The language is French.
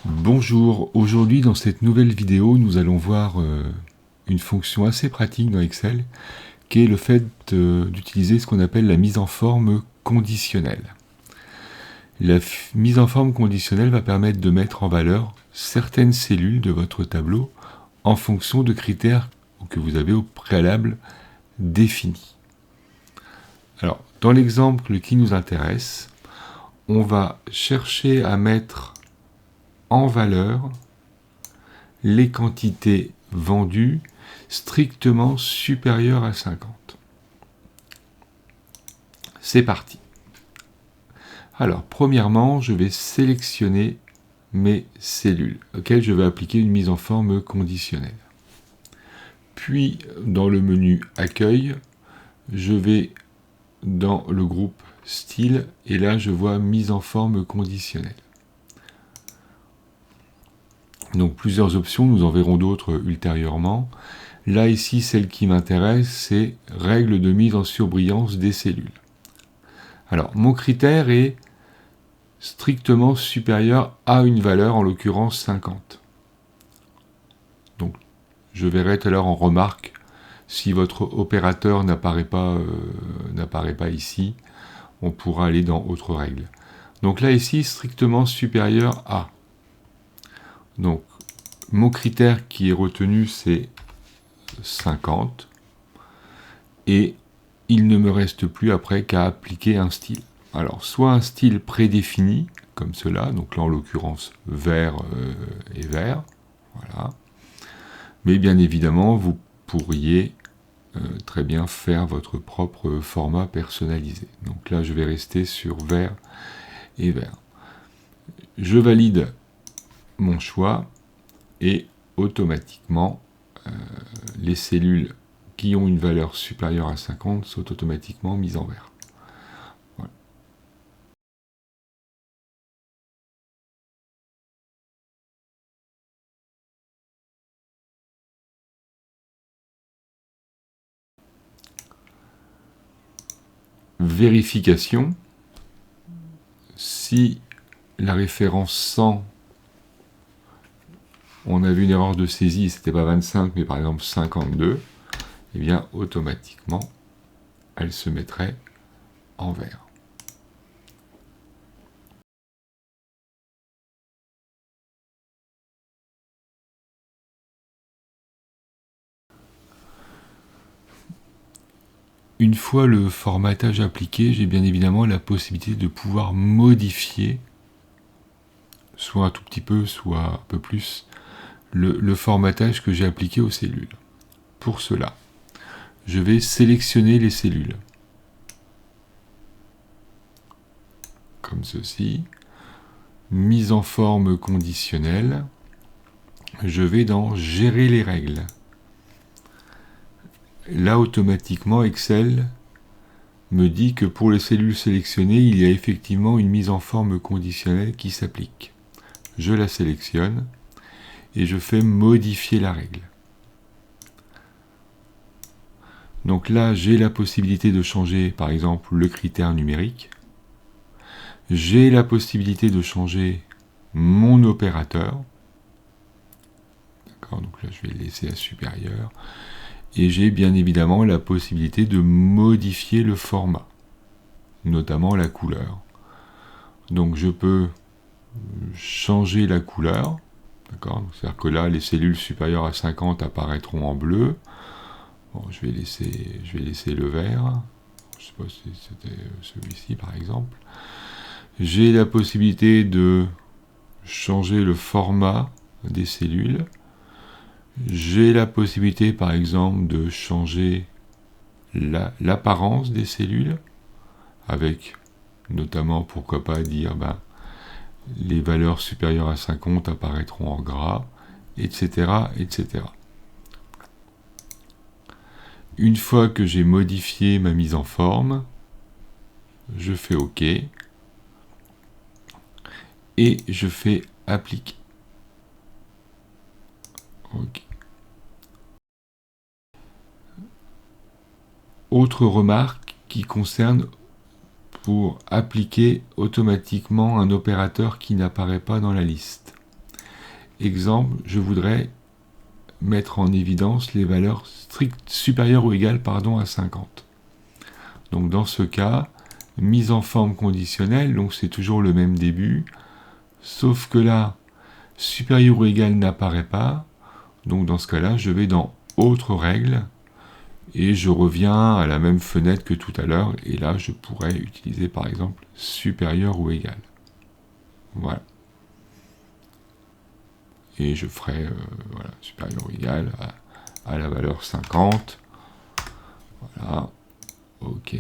Bonjour, aujourd'hui dans cette nouvelle vidéo nous allons voir une fonction assez pratique dans Excel qui est le fait d'utiliser ce qu'on appelle la mise en forme conditionnelle. La mise en forme conditionnelle va permettre de mettre en valeur certaines cellules de votre tableau en fonction de critères que vous avez au préalable définis. Alors, dans l'exemple qui nous intéresse, on va chercher à mettre en valeur les quantités vendues strictement supérieures à 50. C'est parti. Alors, premièrement, je vais sélectionner mes cellules, auxquelles je vais appliquer une mise en forme conditionnelle. Puis, dans le menu Accueil, je vais dans le groupe Style, et là, je vois mise en forme conditionnelle. Donc, plusieurs options, nous en verrons d'autres ultérieurement. Là, ici, celle qui m'intéresse, c'est règle de mise en surbrillance des cellules. Alors, mon critère est strictement supérieur à une valeur, en l'occurrence 50. Donc, je verrai tout à l'heure en remarque, si votre opérateur n'apparaît pas ici, on pourra aller dans Autres règles. Donc là, ici, strictement supérieur à. Donc, mon critère qui est retenu, c'est 50. Et il ne me reste plus après qu'à appliquer un style. Alors, soit un style prédéfini, comme cela, donc là en l'occurrence vert et vert, voilà. Mais bien évidemment, vous pourriez très bien faire votre propre format personnalisé. Donc là, je vais rester sur vert et vert. Je valide mon choix et automatiquement, les cellules qui ont une valeur supérieure à 50 sont automatiquement mises en vert. Voilà. Vérification. Si la référence 100, on avait une erreur de saisie, c'était pas 25, mais par exemple 52, et bien automatiquement, elle se mettrait en vert. Une fois le formatage appliqué, j'ai bien évidemment la possibilité de pouvoir modifier, soit un tout petit peu, soit un peu plus, le formatage que j'ai appliqué aux cellules. Pour cela, je vais sélectionner les cellules, comme ceci, mise en forme conditionnelle, je vais dans Gérer les règles. Là, automatiquement, Excel me dit que pour les cellules sélectionnées, il y a effectivement une mise en forme conditionnelle qui s'applique. Je la sélectionne et je fais modifier la règle. Donc là, j'ai la possibilité de changer, par exemple, le critère numérique. J'ai la possibilité de changer mon opérateur. D'accord, donc là, je vais le laisser à supérieur. Et j'ai bien évidemment la possibilité de modifier le format, notamment la couleur. Donc je peux changer la couleur, d'accord, c'est-à-dire que là, les cellules supérieures à 50 apparaîtront en bleu. Bon, je vais laisser le vert. Je ne sais pas si c'était celui-ci, par exemple. J'ai la possibilité de changer le format des cellules. J'ai la possibilité, par exemple, de changer l'apparence des cellules, avec notamment, pourquoi pas, dire les valeurs supérieures à 50 apparaîtront en gras, etc., etc. Une fois que j'ai modifié ma mise en forme, je fais OK et je fais Appliquer. OK. Autre remarque qui concerne pour appliquer automatiquement un opérateur qui n'apparaît pas dans la liste. exemple, je voudrais mettre en évidence les valeurs strictes supérieures ou égales à 50. Donc dans ce cas, mise en forme conditionnelle, donc c'est toujours le même début, sauf que là, supérieur ou égal n'apparaît pas, donc dans ce cas-là, je vais dans autre règle, et je reviens à la même fenêtre que tout à l'heure, et là je pourrais utiliser par exemple supérieur ou égal. Voilà. Et je ferai supérieur ou égal à la valeur 50. Voilà. OK.